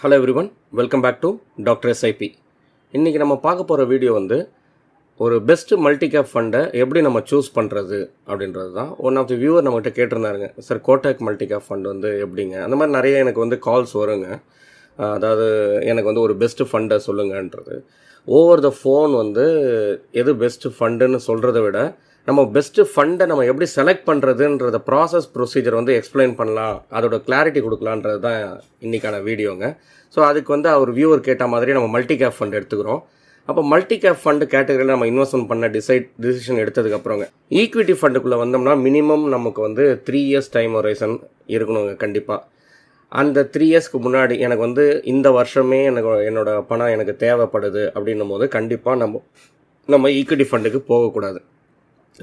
Hello everyone, welcome back to doctor SIP. இன்றைக்கி நம்ம பார்க்க போகிற வீடியோ ஒரு பெஸ்ட்டு மல்டி கேப் ஃபண்டை எப்படி நம்ம சூஸ் பண்ணுறது அப்படின்றது தான். ஒன் ஆஃப் தி வியூவர் நம்மகிட்ட கேட்டிருந்தாருங்க, sir Kotak multi cap fund எப்படிங்க, அந்த மாதிரி நிறைய எனக்கு கால்ஸ் வருங்க. அதாவது எனக்கு ஒரு பெஸ்ட்டு ஃபண்டை சொல்லுங்கன்றது. ஓவர் த ஃபோன் எது பெஸ்ட்டு ஃபண்டுன்னு சொல்கிறத விட நம்ம பெஸ்ட்டு ஃபண்டை நம்ம எப்படி செலக்ட் பண்ணுறதுன்றத ப்ராசஸ் ப்ரொசீஜர் எக்ஸ்பிளைன் பண்ணலாம், அதோட கிளாரிட்டி கொடுக்கலான்றது தான் இன்றைக்கான வீடியோங்க. ஸோ அதுக்கு அவர் வியூவர் கேட்ட மாதிரி நம்ம மல்டி கேப் ஃபண்ட் எடுத்துக்கிறோம். அப்போ மல்டி கேப் ஃபண்டு கேட்டகரியில் நம்ம இன்வெஸ்ட்மெண்ட் பண்ண டிசிஷன் எடுத்ததுக்கப்புறங்க ஈக்விட்டி ஃபண்டுக்குள்ளே வந்தோம்னா மினிமம் நமக்கு 3 இயர்ஸ் டைம் ஹொரைசன் இருக்கணுங்க. கண்டிப்பாக அந்த 3 இயர்ஸ்க்கு முன்னாடி எனக்கு இந்த வருஷமே என்னோடய பணம் எனக்கு தேவைப்படுது அப்படின்னும் போது கண்டிப்பாக நம்ம ஈக்விட்டி ஃபண்டுக்கு போகக்கூடாது.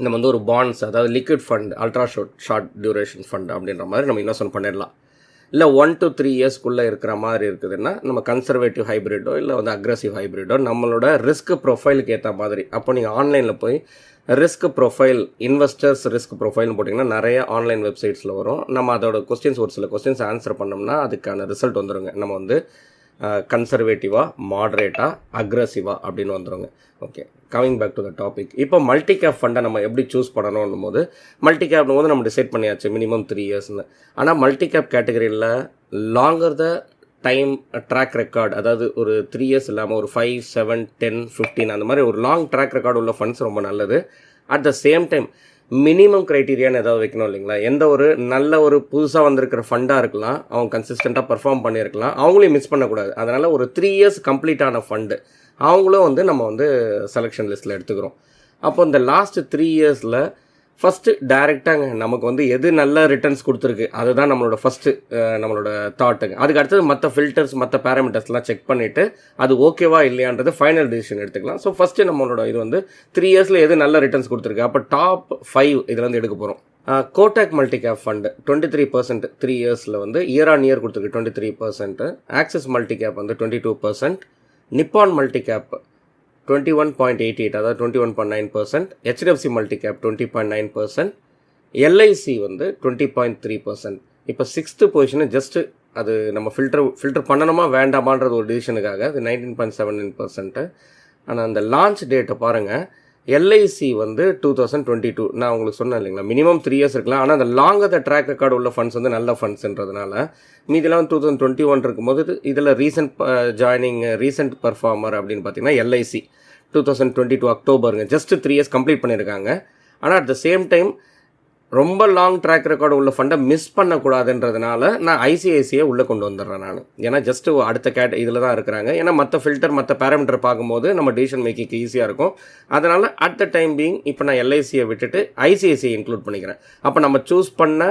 நம்ம ஒரு பாண்ட்ஸ், அதாவது liquid fund, ultra short duration fund அப்படின்ற மாதிரி நம்ம இன்வெஸ்ட்மெண்ட் பண்ணிடலாம். இல்லை 1 to 3 இயர்ஸ்க்குள்ளே இருக்கிற மாதிரி இருக்குதுன்னா நம்ம கன்சர்வேட்டிவ் ஹைப்ரிடோ இல்லை அக்ரெசிவ் ஹைப்ரிடோ நம்மளோட ரிஸ்க் ப்ரொஃபைலுக்கு ஏற்ற மாதிரி. அப்போ நீங்கள் ஆன்லைனில் போய் ரிஸ்க் ப்ரொஃபைல், இன்வெஸ்டர்ஸ் ரிஸ்க் ப்ரொஃபைல்னு போட்டிங்கன்னா நிறைய ஆன்லைன் வெப்சைட்ஸில் வரும். நம்ம அதோட ஒரு சில கொஸ்டின்ஸ் ஆன்சர் பண்ணோம்னா அதுக்கான ரிசல்ட் வந்துடுங்க. நம்ம கன்சர்வேட்டிவாக, மாட்ரேட்டாக, அக்ரெசிவாக அப்படின்னு வந்துடுங்க. Okay, coming back to the topic. இப்போ மல்டி கேப் ஃபண்டை நம்ம எப்படி சூஸ் பண்ணணும்னும் போது மல்டி கேப்னும் போது நம்ம டிசைட் பண்ணியாச்சு மினிமம் 3 இயர்ஸ்னு. ஆனால் மல்டி கேப் கேட்டகரியில் longer the time track record, அதாவது ஒரு 3 இயர்ஸ் இல்லாமல் ஒரு 5, 7, 10, 15 அந்த மாதிரி ஒரு லாங் ட்ராக் ரெக்கார்டு உள்ள ஃபண்ட்ஸ் ரொம்ப நல்லது. At the same time minimum க்ரைட்டீரியான்னு ஏதாவது வைக்கணும் இல்லைங்களா. எந்த நல்ல புதுசாக வந்திருக்கிற ஃபண்டாக இருக்கலாம், அவங்க கன்சிஸ்டண்ட்டாக பர்ஃபார்ம் பண்ணியிருக்கலாம், அவங்களையும் மிஸ் பண்ணக்கூடாது. அதனால் ஒரு 3 இயர்ஸ் கம்ப்ளீட்டான ஃபண்டு அவங்களும் நம்ம செலெக்ஷன் லிஸ்ட்டில் எடுத்துக்கிறோம். அப்போ இந்த லாஸ்ட் 3 இயர்ஸில் ஃபஸ்ட்டு டைரெக்டாங்க நமக்கு எது நல்ல ரிட்டர்ன்ஸ் கொடுத்துருக்கு அதுதான் நம்மளோட தாட்டுங்க. அதுக்கு அடுத்தது மற்ற ஃபில்டர்ஸ், மற்ற பேராமீட்டர்ஸ்லாம் செக் பண்ணிவிட்டு அது ஓகேவா இல்லையான்றது ஃபைனல் டிசிஷன் எடுத்துக்கலாம். ஸோ ஃபஸ்ட்டு நம்மளோட இது 3 இயர்ஸில் எது நல்ல ரிட்டர்ன்ஸ் கொடுத்துருக்கு, அப்போ டாப் 5 இதில் எடுக்க போகிறோம். கோட்டாக் மல்டி கேப் ஃபண்டு 23% 3 இயர்ஸில் இயர் ஆன் இயர் கொடுத்துருக்கு 23%. Axis multi cap 22%. நிப்பான் மல்டி கேப் 21.88, அதாவது 21.9%. HDFC multi gap 20.9%. எல்ஐசி 20.3%. இப்போ 6th பொசிஷனு ஜஸ்ட்டு அது நம்ம ஃபில்டர் பண்ணணுமா வேண்டாமான்றது ஒரு டிசிஷனுக்காக அது 19.79%. ஆனால் அந்த லான்ச் டேட்டை பாருங்கள், எல்ஐசி 2022. நான் உங்களுக்கு சொன்னேன் இல்லைங்களா, மினிமம் 3 இயர்ஸ் இருக்கலாம். ஆனால் அந்த லாங்கர் ட்ராக் ரெக்கார்டு உள்ள ஃபண்ட்ஸ் நல்ல ஃபண்ட்ஸ்ன்றதுனால மீதிலாம் 2021 இருக்கும்போது இதில் ரீசெண்ட் பர்ஃபார்மர் அப்படின்னு பார்த்தீங்கன்னா எல்ஐசி 2022 அக்டோபருங்க, ஜஸ்ட் 3 இயர்ஸ் கம்ப்ளீட் பண்ணியிருக்காங்க. ஆனால் அட் த சேம் டைம் ரொம்ப லாங் ட்ராக் ரெக்கார்டு உள்ள ஃபண்டை மிஸ் பண்ணக்கூடாதுன்றதுனால நான் ஐசிஐசியை உள்ளே கொண்டு வந்துடுறேன் நான். ஏன்னா ஜஸ்ட்டு அடுத்த இதில் தான் இருக்கிறாங்க. ஏன்னா மற்ற ஃபில்டர், மற்ற பேராமீட்டர் பார்க்கும்போது நம்ம டிசிஷன் மேக்கிங்க்கு ஈஸியாக இருக்கும். அதனால் அட் த டைம் பீயிங் இப்போ நான் எல்ஐசியை விட்டுட்டு ஐசிஐசியை இன்க்ளூட் பண்ணிக்கிறேன். அப்போ நம்ம சூஸ் பண்ண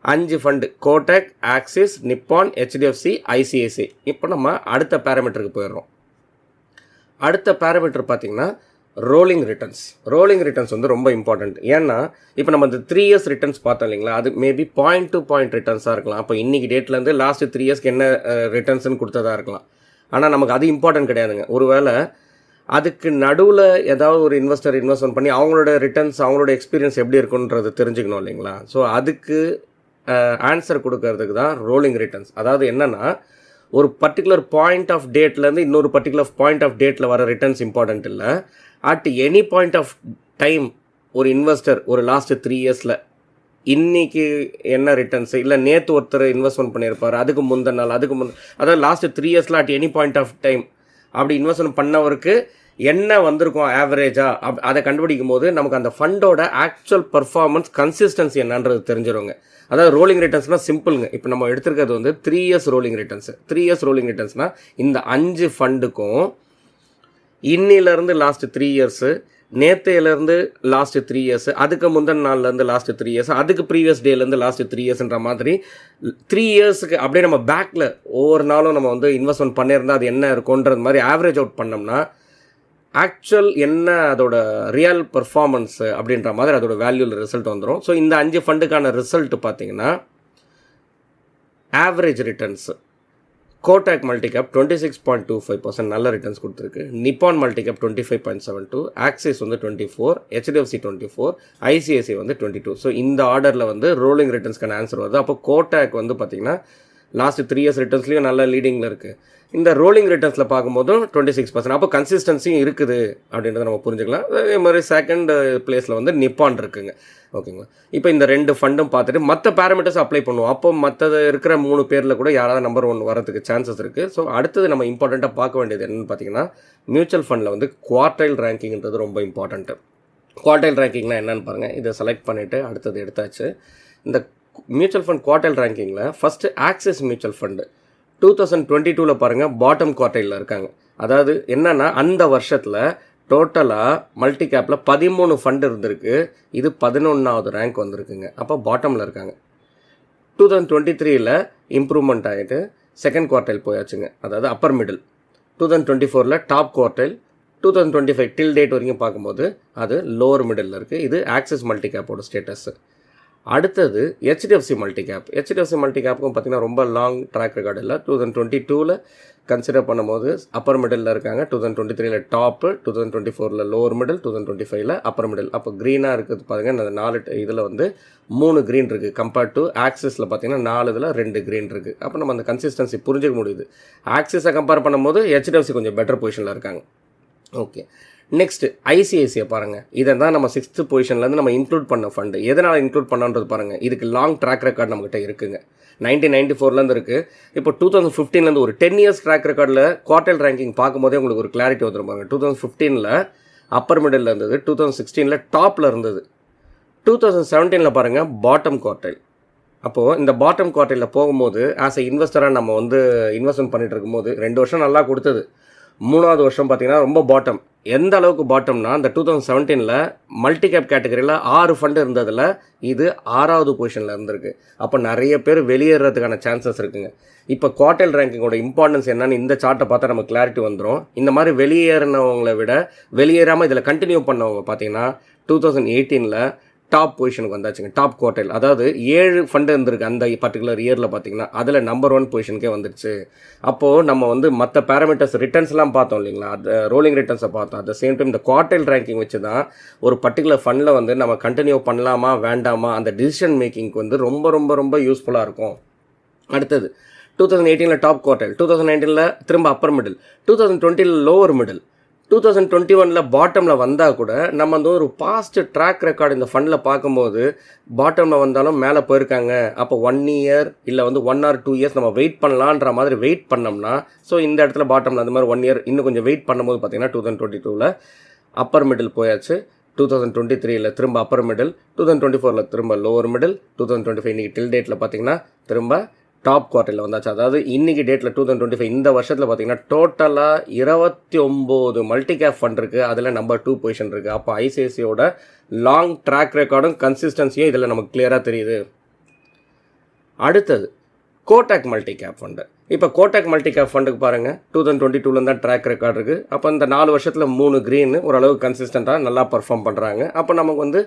5 ஃபண்டு கோட்டாக், ஆக்சிஸ், நிப்பான், ஹெச்டிஎஃப்சி, ஐசிஐசி. இப்போ நம்ம அடுத்த பேராமீட்டருக்கு போயிடுறோம். அடுத்த பேராமீட்டர் பார்த்திங்கன்னா ரோலிங் ரிட்டர்ன்ஸ் ரொம்ப இம்பார்ட்டண்ட். ஏன்னா இப்போ நம்ம இந்த 3 இயர்ஸ் ரிட்டர்ன்ஸ் பார்த்தோம் இல்லைங்களா, அது மேபி பாயிண்ட் டு பாயிண்ட் ரிட்டர்ன்ஸாக இருக்கலாம். அப்போ இன்றைக்கி டேட்லேருந்து லாஸ்ட் 3 இயர்ஸ்க்கு என்ன ரிட்டர்ன்ஸ்னு கொடுத்ததா இருக்கலாம். ஆனால் நமக்கு அது இம்பார்ட்டன்ட் கிடையாதுங்க. ஒருவேளை அதுக்கு நடுவில் ஏதாவது ஒரு இன்வெஸ்ட்மெண்ட் பண்ணி அவங்களோட ரிட்டர்ன்ஸ், அவங்களோட எக்ஸ்பீரியன்ஸ் எப்படி இருக்குன்றது தெரிஞ்சுக்கணும் இல்லைங்களா. ஸோ அதுக்கு ஆன்சர் கொடுக்கறதுக்கு தான் ரோலிங் ரிட்டர்ன்ஸ். அதாவது என்னென்னா ஒரு பர்டிகுலர் பாயிண்ட் ஆஃப் டேட்லேருந்து இன்னொரு பர்டிகுலர் பாயிண்ட் ஆஃப் டேட்டில் வர ரிட்டர்ன்ஸ் இம்பார்ட்டன்ட் இல்லை. At any point of time ஒரு இன்வெஸ்டர் ஒரு லாஸ்ட் 3 இயர்ஸில் இன்றைக்கி என்ன ரிட்டர்ன்ஸ், இல்லை நேற்று ஒருத்தர் இன்வெஸ்ட்மெண்ட் பண்ணியிருப்பார், அதுக்கு முந்தின நாள், அதாவது லாஸ்ட் 3 இயர்ஸில் at any point of time அப்படி இன்வெஸ்ட்மெண்ட் பண்ணவருக்கு என்ன வந்திருக்கும் ஆவரேஜாக அதை கண்டுபிடிக்கும் போது நமக்கு அந்த ஃபண்டோட ஆக்சுவல் பர்ஃபார்மன்ஸ், கன்சிஸ்டன்சி என்னன்றது தெரிஞ்சிருங்க. அதாவது ரோலிங் ரிட்டர்ன்ஸ்னால் சிம்பிளுங்க. இப்போ நம்ம எடுத்துருக்கிறது 3 years rolling returns. 3 years rolling ரிட்டர்ன்ஸ்னால் இந்த 5 ஃபண்டுக்கும் இன்னிலேருந்து லாஸ்ட் 3 இயர்ஸு, நேற்றையிலேருந்து லாஸ்ட் 3 இயர்ஸு, அதுக்கு முந்தின நாள்லேருந்து லாஸ்ட் 3 இயர்ஸ், அதுக்கு ப்ரீவியஸ் டேலேருந்து லாஸ்ட் 3 இயர்ஸ்ன்ற மாதிரி 3 இயர்ஸுக்கு அப்படியே நம்ம பேக்கில் ஒவ்வொரு நாளும் நம்ம இன்வெஸ்ட்மெண்ட் பண்ணியிருந்தால் அது என்ன இருக்கும்ன்றது மாதிரி ஆவரேஜ் அவுட் பண்ணோம்னா ஆக்சுவல் என்ன அதோட ரியல் பர்ஃபார்மன்ஸ் அப்படின்ற மாதிரி அதோட வேல்யூவில் ரிசல்ட் வந்துடும். ஸோ இந்த 5 ஃபண்டுக்கான ரிசல்ட் பார்த்தீங்கன்னா average returns Kotak multi cap 26.25% நல்ல ரிட்டர்ன்ஸ் கொடுத்துருக்கு. Nippon multi cap 25.72, Axis 24, HDFC 24, ICICI 22. So இந்த ஆர்டரில் ரோலிங் ரிட்டர்ன்ஸ்க்கான ஆன்சர் வருது. அப்போ கோட்டாக் பார்த்தீங்கன்னா லாஸ்ட் 3 இயர்ஸ் ரிட்டர்ன்ஸ்லையும் நல்ல லீடிங்கில் இருக்குது. இந்த ரோலிங் ரிட்டர்ன்ஸில் பார்க்கும்போதும் 26%. அப்போ கன்சிஸ்டன்சியும் இருக்குது அப்படின்றத நம்ம புரிஞ்சுக்கலாம். அதே மாதிரி செகண்ட் பிளேஸில் வந்து நிப்பான் இருக்குங்க. ஓகேங்களா? இப்போ இந்த 2 ஃபண்டும் பார்த்துட்டு மற்ற பேராமீட்டர்ஸ் அப்ளை பண்ணுவோம். அப்போ மற்றது இருக்கிற 3 பேரில் கூட யாராவது நம்பர் 1 வரதுக்கு சான்சஸ் இருக்குது. ஸோ அடுத்தது நம்ம இம்பார்ட்டண்ட்டாக பார்க்க வேண்டியது என்னென்னு பார்த்தீங்கன்னா, மியூச்சுவல் ஃபண்டில் வந்து குவார்டைல் ரேங்கிங்கிறது ரொம்ப இம்பார்ட்டண்ட்டு. குவார்டைல் ரேங்கிங்னா என்னென்னு பாருங்கள். இதை செலக்ட் பண்ணிவிட்டு அடுத்தது எடுத்தாச்சு. இந்த மியூச்சுவல் ஃபண்ட் குவார்டைல் ரேங்கிங்கில் ஃபஸ்ட்டு ஆக்சிஸ் மியூச்சுவல் ஃபண்டு 2022 பாருங்கள் பாட்டம் குவார்டைலில் இருக்காங்க. அதாவது என்னென்னா அந்த வருஷத்தில் டோட்டலாக மல்டி கேப்பில் 13 ஃபண்டு இருந்திருக்கு. இது 11வது ரேங்க் வந்திருக்குங்க. அப்போ பாட்டமில் இருக்காங்க. 2023 இம்ப்ரூவ்மெண்ட் ஆகிட்டு செகண்ட் குவார்டைல் போயாச்சுங்க. அதாவது upper middle. 2024 top quartile. 2025 till date வரைக்கும் பார்க்கும்போது அது லோவர் மிடில் இருக்குது. இது ஆக்சிஸ் மல்டி கேப்போட ஸ்டேட்டஸ். அடுத்தது HDFC multi cap. HDFC multi கேப்புக்கும் பார்த்திங்கன்னா ரொம்ப லாங் ட்ராக் ரெக்கார்டு இல்லை. 2022 கன்சிடர் பண்ணும்போது அப்பர் மிடில் இருக்காங்க. 2023 top, 2024 lower middle, 2025 upper middle. அப்போ க்ரீனாக இருக்குது பாருங்கள். அந்த 4 இதில் வந்து 3 க்ரீன் இருக்குது. கம்பேர்ட் டு ஆக்சிஸில் பார்த்திங்கன்னா 4 இதில் 2 க்ரீன் இருக்குது. அப்போ நம்ம அந்த கன்சிஸ்டன்சி புரிஞ்சிக்க முடியுது. ஆக்சிஸை கம்பேர் பண்ணும்போது ஹெச்டிஎஃப்சி கொஞ்சம் பெட்டர் பொசிஷனில் இருக்காங்க. ஓகே, நெக்ஸ்ட்டு ஐசிஐசிஐ பாருங்கள். இதை தான் நம்ம 6th பொசிஷன்லேருந்து நம்ம இன்க்ளூட் பண்ண ஃபண்டு. எதனால் இன்க்ளூட் பண்ணன்றது பாருங்கள். இதுக்கு லாங் ட்ராக் ரெக்கார்டு நம்மகிட்ட இருக்குங்க. 1994 இருக்குது. இப்போ 2015 ஒரு 10 இயர்ஸ் ட்ராக் ரெக்கார்டில் குவார்டைல் ரேங்கிங் பார்க்கும்போதே உங்களுக்கு ஒரு கிளாரிட்டி வந்துடும் பாருங்கள். 2015 அப்பர் மிடில் இருந்தது. 2016 டாப்பில் இருந்தது. 2017 பாருங்கள் பாட்டம் குவார்டைல். அப்போது இந்த பாட்டம் குவார்டைலில் போகும்போது ஆஸ் எ இன்வெஸ்டராக நம்ம வந்து இன்வெஸ்ட்மெண்ட் பண்ணிகிட்டு இருக்கும்போது 2 வருஷம் நல்லா கொடுத்தது. 3வது வருஷம் பார்த்திங்கன்னா ரொம்ப பாட்டம். எந்த அளவுக்கு பாட்டம்னா இந்த 2017 மல்டி கேப் கேட்டகரியில் 6 ஃபண்டு இருந்ததில் இது 6வது பொசிஷனில் இருந்திருக்கு. அப்போ நிறைய பேர் வெளியேறதுக்கான சான்சஸ் இருக்குங்க. இப்போ குவார்டைல் ரேங்கிங்கோட இம்பார்ட்டன்ஸ் என்னன்னு இந்த சார்ட்டை பார்த்தா நமக்கு கிளாரிட்டி வந்துடும். இந்த மாதிரி வெளியேறினவங்களை விட வெளியேறாமல் இதில் கண்டினியூ பண்ணவங்க பார்த்தீங்கன்னா 2018 டாப் பொசிஷனுக்கு வந்தாச்சுங்க. Top quartile. அதாவது 7 ஃபண்டு இருந்திருக்கு அந்த பர்டிகுலர் இயரில் பார்த்தீங்கன்னா அதில் நம்பர் 1 பொசிஷனுக்கே வந்துடுச்சு. அப்போது நம்ம வந்து மற்ற பேராமீட்டர்ஸ் ரிட்டர்ன்ஸ்லாம் பார்த்தோம் இல்லைங்களா, அது ரோலிங் ரிட்டர்ன்ஸை பார்த்தோம். அட் த சேம் டைம் இந்த குவார்டைல் ரேங்கிங் வச்சு தான் ஒரு பர்டிகுலர் ஃபண்டில் வந்து நம்ம கண்டினியூ பண்ணலாமா வேண்டாமா அந்த டிசிஷன் மேக்கிங்க்கு வந்து ரொம்ப ரொம்ப ரொம்ப யூஸ்ஃபுல்லாக இருக்கும். அடுத்தது 2018 டாப் குவார்டைல், 2019 திரும்ப அப்பர் மிடில், 2020 லோவர் மிடில், 2021 பாட்டமில் வந்தால் கூட நம்ம வந்து ஒரு பாஸ்ட் ட்ராக் ரெக்கார்டு இந்த ஃபண்டில் பார்க்கும்போது பாட்டமில் வந்தாலும் மேலே போயிருக்காங்க. அப்போ 1 இயர் இல்லை வந்து 1 or 2 இயர்ஸ் நம்ம வெயிட் பண்ணலான்ற மாதிரி வெயிட் பண்ணோம்னா, ஸோ இந்த இடத்துல பாட்டமில் அந்த மாதிரி 1 இயர் இன்னும் கொஞ்சம் வெயிட் பண்ணும்போது பார்த்திங்கன்னா 2022 அப்பர் மிடில் போயாச்சு. 2023 திரும்ப அப்பர் மிடில், 2024 திரும்ப லோவர் மிடில், 2025 இன்றைக்கி டில் டேட்டில் பார்த்திங்கன்னா திரும்ப டாப் குவார்ட்டரில் வந்தாச்சு. அதாவது இன்றைக்கி டேட்டில் 2025 இந்த வருஷத்தில் பார்த்திங்கன்னா டோட்டலாக 29 மல்டி கேப் ஃபண்ட் இருக்குது. அதில் நம்பர் 2 பொசிஷன் இருக்குது. அப்போ ஐசிஐசியோட லாங் ட்ராக் ரெக்கார்டும் கன்சிஸ்டன்சியும் இதில் நமக்கு கிளியராக தெரியுது. அடுத்தது கோட்டாக் மல்டி கேப் ஃபண்டு. இப்போ கோட்டாக் மல்டி கேப் ஃபண்டுக்கு பாருங்கள் 2022 தான் ட்ராக் ரெக்கார்டு இருக்குது. அப்போ இந்த 4 வருஷத்தில் 3 க்ரீனு ஓரளவு கன்சிஸ்டண்ட்டாக நல்லா பர்ஃபார்ம் பண்ணுறாங்க. அப்போ நமக்கு வந்து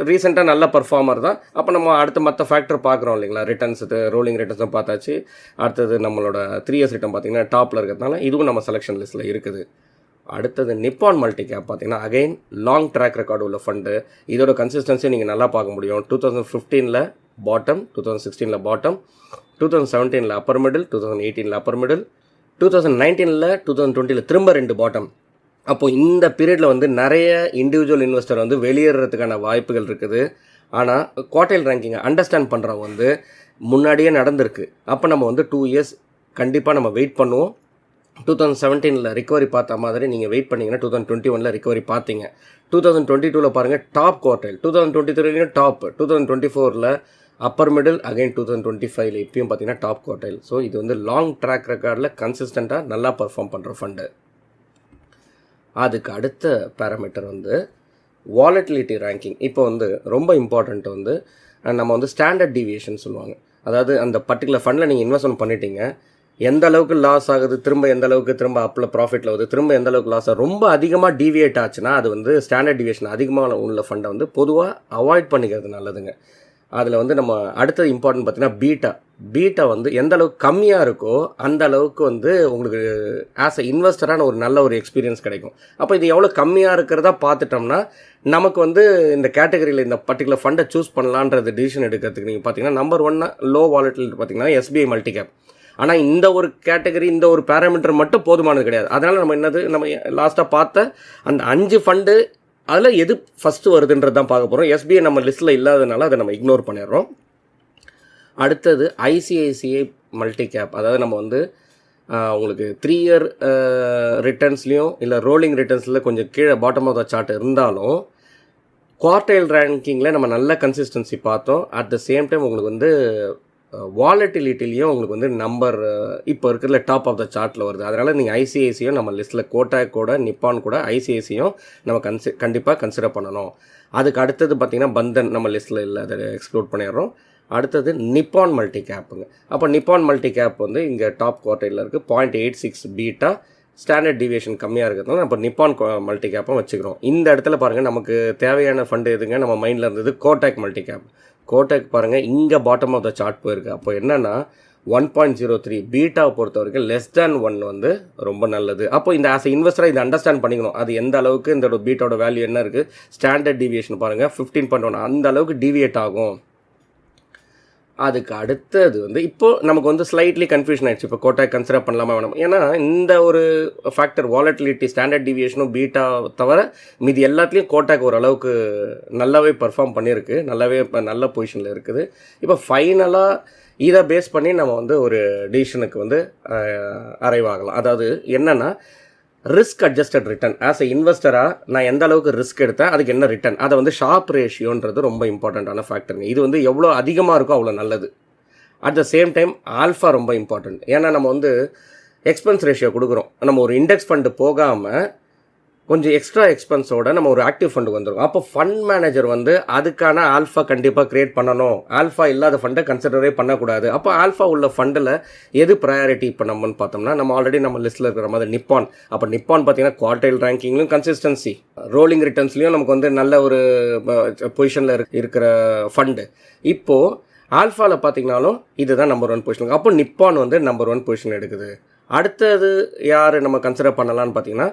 ரீசெண்டாக நல்ல பர்ஃபார்மர் தான். அப்போ நம்ம அடுத்த மற்ற ஃபேக்டர் பார்க்குறோம் இல்லைங்களா, ரிட்டர்ன்ஸ் ரோலிங் ரிட்டர்ன்ஸும் பார்த்தாச்சு. அடுத்தது நம்மளோட 3 இயர்ஸ் ரிட்டர்ன் பார்த்திங்கன்னா டாப்பில் இருக்கிறதுனால இதுவும் நம்ம செலெக்ஷன் லிஸ்ட்டில் இருக்குது. அடுத்தது நிப்பான் மல்டி கேப் பார்த்திங்கன்னா அகைன் லாங் ட்ராக் ரெக்கார்டு உள்ள ஃபண்டு. இதோட கன்சிஸ்டன்சி நீங்கள் நல்லா பார்க்க முடியும். 2015 bottom, 2016 bottom, 2017 upper middle, 2018 upper middle, 2019 2020 திரும்ப 2 பாட்டம். அப்போது இந்த பீரியடில் வந்து நிறைய இண்டிவிஜுவல் இன்வெஸ்டர் வந்து வெளியேறதுக்கான வாய்ப்புகள் இருக்குது. ஆனால் குவார்டைல் ரேங்கிங்கை அண்டர்ஸ்டாண்ட் பண்ணுறவங்க வந்து முன்னாடியே நடந்திருக்கு. அப்போ நம்ம வந்து 2 இயர்ஸ் கண்டிப்பாக நம்ம வெயிட் பண்ணுவோம். 2017 ரிகவரி பார்த்த மாதிரி நீங்கள் வெயிட் பண்ணிங்கன்னா 2021 ரிகவரி பார்த்தீங்க. 2022 பாருங்கள் top quartile, 2023 top, 2024 upper middle, again 2025 இப்பயும் பார்த்தீங்கன்னா டாப் குவார்டைல். ஸோ இது வந்து லாங் ட்ராக் ரெக்கார்டில் கன்சிஸ்டண்ட்டாக நல்லா பர்ஃபார்ம் பண்ணுற ஃபண்டு. அதுக்கு அடுத்த பேராமீட்டர் வந்து வாலட்டிலிட்டி ரேங்கிங். இப்போ வந்து ரொம்ப இம்பார்ட்டண்ட் வந்து நம்ம வந்து ஸ்டாண்டர்ட் டீவியேஷன் சொல்லுவாங்க. அதாவது அந்த பர்டிகுலர் ஃபண்டில் நீங்கள் இன்வெஸ்ட்மெண்ட் பண்ணிட்டீங்க, எந்த அளவுக்கு லாஸ் ஆகுது, திரும்ப எந்த அளவுக்கு திரும்ப அப்பில் ப்ராஃபிட்டில் வருது, திரும்ப எந்த அளவுக்கு லாஸ் ஆகுது, ரொம்ப அதிகமாக டீவியேட் ஆச்சுன்னா அது வந்து ஸ்டாண்டர்ட் டீவியேஷன் அதிகமாக உள்ள ஃபண்டை வந்து பொதுவாக அவாய்ட் பண்ணிக்கிறது நல்லதுங்க. அதில் வந்து நம்ம அடுத்தது இம்பார்ட்டன்ட் பார்த்தீங்கன்னா பீட்டா வந்து எந்த அளவுக்கு கம்மியாக இருக்கோ அந்த அளவுக்கு வந்து உங்களுக்கு ஆஸ் அ இன்வெஸ்டரான ஒரு நல்ல ஒரு எக்ஸ்பீரியன்ஸ் கிடைக்கும். அப்போ இது எவ்வளோ கம்மியாக இருக்கிறதா பார்த்துட்டோம்னா நமக்கு வந்து இந்த கேட்டகரியில் இந்த பர்டிகுலர் ஃபண்டை சூஸ் பண்ணலான்றது டிசிஷன் எடுக்கிறதுக்கு நீங்கள் பார்த்தீங்கன்னா நம்பர் 1 லோ வாலட்டிலிட்டி பார்த்தீங்கன்னா SBI மல்டி கேப். ஆனால் இந்த ஒரு கேட்டகரி இந்த ஒரு பேராமீட்டர் மட்டும் போதுமானது கிடையாது. அதனால் நம்ம லாஸ்ட்டாக பார்த்த அந்த 5 ஃபண்டு அதில் எது ஃபஸ்ட்டு வருதுன்றது தான் பார்க்க போகிறோம். SBI நம்ம லிஸ்ட்டில் இல்லாததுனால அதை நம்ம இக்னோர் பண்ணிடுறோம். அடுத்தது ICICI மல்டி கேப். அதாவது நம்ம வந்து உங்களுக்கு 3 இயர் ரிட்டர்ன்ஸ்லேயும் இல்லை ரோலிங் ரிட்டர்ன்ஸில் கொஞ்சம் கீழே பாட்டம் ஆஃப் த சார்ட் இருந்தாலும் குவார்டைல் ரேங்கிங்கில் நம்ம நல்ல கன்சிஸ்டன்சி பார்த்தோம். அட் த சேம் டைம் உங்களுக்கு வந்து வாலட்டிலிட்டிலையும் உங்களுக்கு வந்து நம்பர் இப்போ இருக்கிறதுல டாப் ஆஃப் த சார்ட்டில் வருது. அதனால் நீங்கள் ஐசிஐசியும் நம்ம லிஸ்ட்டில் கோட்டாக்கோட நிப்பான் கூட ஐசிஐசியும் நம்ம கண்டிப்பாக கன்சிடர் பண்ணணும். அதுக்கு அடுத்தது பார்த்திங்கன்னா பந்தன் நம்ம லிஸ்ட்டில் இல்லை, அதை எக்ஸ்க்ளூட் பண்ணிடுறோம். அடுத்தது நிப்பான் மல்டி கேப்புங்க. அப்போ நிப்பான் மல்டி கேப் வந்து இங்கே டாப் குவார்டைலில் இருக்குது. 0.86 பீட்டா, ஸ்டாண்டர்ட் டிவியேஷன் கம்மியாக இருக்கிறதுனால நம்ம நிப்பான் மல்டி கேப்பும் வச்சுக்கிறோம். இந்த இடத்துல பாருங்கள் நமக்கு தேவையான ஃபண்டு எதுங்க நம்ம மைண்டில் இருந்தது கோட்டாக் மல்டி கேப். கோட்டாக் பாருங்கள் இங்கே பாட்டம் ஆஃப் த சார்ட் போயிருக்கு. அப்போ என்னென்னா 1.03 பீட்டாவை பொறுத்த வரைக்கும் <1 வந்து ரொம்ப நல்லது. அப்போ இந்த ஆஸ் இன்வெஸ்டராக இதை அண்டர்ஸ்டாண்ட் பண்ணிக்கணும். அது எந்த அளவுக்கு இந்த பீட்டாவோட வேல்யூ என்ன இருக்குது, ஸ்டாண்டர்ட் டிவியேஷன் பாருங்கள் 15.1 அந்த அளவுக்கு டிவியேட் ஆகும். அதுக்கு அடுத்தது வந்து இப்போது நமக்கு வந்து ஸ்லைட்லி கன்ஃபியூஷன் ஆகிடுச்சு. இப்போ கோட்டாக் கன்சிடர் பண்ணலாமா வேணும். ஏன்னா இந்த ஒரு ஃபேக்டர் வாலட்டிலிட்டி ஸ்டாண்டர்ட் டிவியேஷனும் பீட்டா தவிர மீதி எல்லாத்துலேயும் கோட்டாக் ஓரளவுக்கு நல்லாவே பர்ஃபார்ம் பண்ணியிருக்கு, நல்லாவே இப்போ நல்ல பொசிஷனில் இருக்குது. இப்போ ஃபைனலாக இதை பேஸ் பண்ணி நம்ம வந்து ஒரு டிசிஷனுக்கு வந்து அரைவ் ஆகலாம். அதாவது என்னென்னா risk adjusted return. As a இன்வெஸ்டராக நான் எந்த அளவுக்கு ரிஸ்க் எடுத்தேன், அதுக்கு என்ன ரிட்டர்ன், அதை வந்து ஷார்ப் ரேஷியோன்றது ரொம்ப இம்பார்ட்டண்ட்டான ஃபேக்டருங்க. இது வந்து எவ்வளோ அதிகமாக இருக்கோ அவ்வளோ நல்லது. At the same time alpha ரொம்ப இம்பார்ட்டண்ட். ஏன்னா நம்ம வந்து எக்ஸ்பென்ஸ் ரேஷியோ கொடுக்குறோம். நம்ம ஒரு இண்டெக்ஸ் ஃபண்டு போகாமல் கொஞ்சம் எக்ஸ்ட்ரா எக்ஸ்பென்ஸோட நம்ம ஒரு ஆக்டிவ் ஃபண்டு வந்துடும். அப்போ ஃபண்ட் மேனேஜர் வந்து அதுக்கான ஆல்ஃபா கண்டிப்பாக க்ரியேட் பண்ணணும். ஆல்ஃபா இல்லாத ஃபண்டை கன்சிடரே பண்ணக்கூடாது. அப்போ ஆல்ஃபா உள்ள ஃபண்டில் எது ப்ரையாரிட்டி இப்போ நம்மன்னு பார்த்தோம்னா நம்ம ஆல்ரெடி நம்ம லிஸ்ட்டில் இருக்கிற மாதிரி நிப்பான். அப்போ நிப்பான் பார்த்தீங்கன்னா குவார்டைல் ரேங்கிங்லையும் கன்சிஸ்டன்சி, ரோலிங் ரிட்டர்ன்ஸ்லையும் நமக்கு வந்து நல்ல ஒரு பொசிஷனில் இருக்கிற ஃபண்டு. இப்போது ஆல்ஃபாவில் பார்த்தீங்கன்னாலும் இதுதான் நம்பர் 1 பொசிஷன். அப்போ நிப்பான் வந்து நம்பர் 1 பொசிஷன் எடுக்குது. அடுத்தது யார் நம்ம கன்சிடர் பண்ணலான்னு பார்த்தீங்கன்னா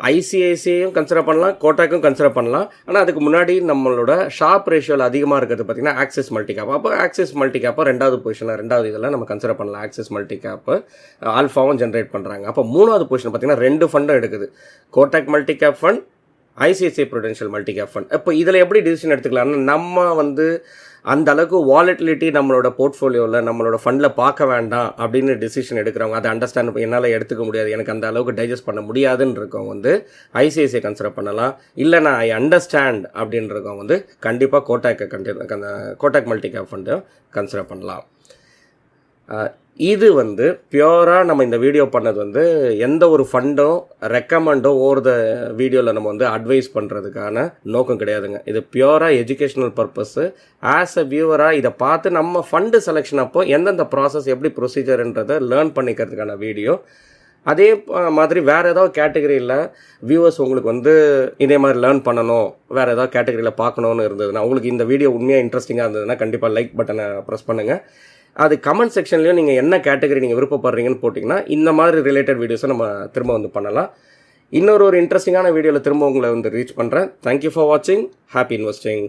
ஐசிஐசியும் கன்சிடர் பண்ணலாம், கோட்டாக்கும் கன்சிடர் பண்ணலாம். ஆனால் அதுக்கு முன்னாடி நம்மளோட ஷார்ப் ரேஷியோவில் அதிகமாக இருக்கிறது பார்த்திங்கன்னா ஆக்சிஸ் மல்டி கேப். அப்போ ஆக்சிஸ் மல்டி கேப்பை 2வது பொசிஷனில் 2வது இதெல்லாம் நம்ம கன்சிடர் பண்ணலாம். ஆக்சிஸ் மல்டி கேப்பு ஆல்ஃபாவும் ஜென்ரேட் பண்ணுறாங்க. அப்போ 3வது பொசிஷன் பார்த்திங்கன்னா 2 ஃபண்டும் எடுக்குது, Kotak multi cap fund, ICICI Prudential multi cap fund. இப்போ இதில் எப்படி டிசிஷன் எடுத்துக்கலாம்னா நம்ம வந்து அந்த அளவுக்கு வாலட்டிலிட்டி நம்மளோட போர்ட்ஃபோலியோவில் நம்மளோட ஃபண்டில் பார்க்க வேண்டாம் அப்படின்னு டிசிஷன் எடுக்கிறவங்க, அதை அண்டர்ஸ்டாண்ட் என்னால் எடுத்துக்க முடியாது, எனக்கு அந்த அளவுக்கு டைஜஸ்ட் பண்ண முடியாதுன்னு இருக்கவங்க வந்து ஐசிஐசிஐ கன்சிடர் பண்ணலாம். இல்லை நான் ஐ அண்டர்ஸ்டாண்ட் அப்படின்றவங்க வந்து கண்டிப்பாக Kotak multi cap fund consider பண்ணலாம். இது வந்து பியூராக நம்ம இந்த வீடியோ பண்ணது வந்து எந்த ஒரு ஃபண்டும் ரெக்கமெண்டோ ஓவர் த வீடியோவில் நம்ம வந்து அட்வைஸ் பண்ணுறதுக்கான நோக்கம் கிடையாதுங்க. இது பியூராக எஜுகேஷ்னல் பர்பஸ்ஸு. ஆஸ் அ வியூவராக இதை பார்த்து நம்ம ஃபண்டு செலெக்ஷன் அப்போ எந்தெந்த ப்ராசஸ் எப்படி ப்ரொசீஜர்ன்றதை லேர்ன் பண்ணிக்கிறதுக்கான வீடியோ. அதே மாதிரி வேறு ஏதாவது கேட்டகரியில் வியூவர்ஸ் உங்களுக்கு வந்து இதே மாதிரி லேர்ன் பண்ணணும், வேறு ஏதாவது கேட்டகரியில் பார்க்கணுன்னு இருந்ததுன்னா, உங்களுக்கு இந்த வீடியோ உண்மையாக இன்ட்ரெஸ்டிங்காக இருந்ததுன்னா கண்டிப்பாக லைக் பட்டனை ப்ரெஸ் பண்ணுங்கள். அது கமெண்ட் செக்ஷன்லேயும் நீங்கள் என்ன கேட்டகரி நீங்கள் விருப்பப்படுறீங்கன்னு போட்டிங்கன்னா இந்த மாதிரி ரிலேட்டட் வீடியோஸை நம்ம திரும்ப வந்து பண்ணலாம். இன்னொரு இன்ட்ரெஸ்டிங்கான வீடியோவில் திரும்ப உங்களை வந்து ரீச் பண்ணுறேன். தேங்க்யூ ஃபார் வாட்சிங். Happy investing.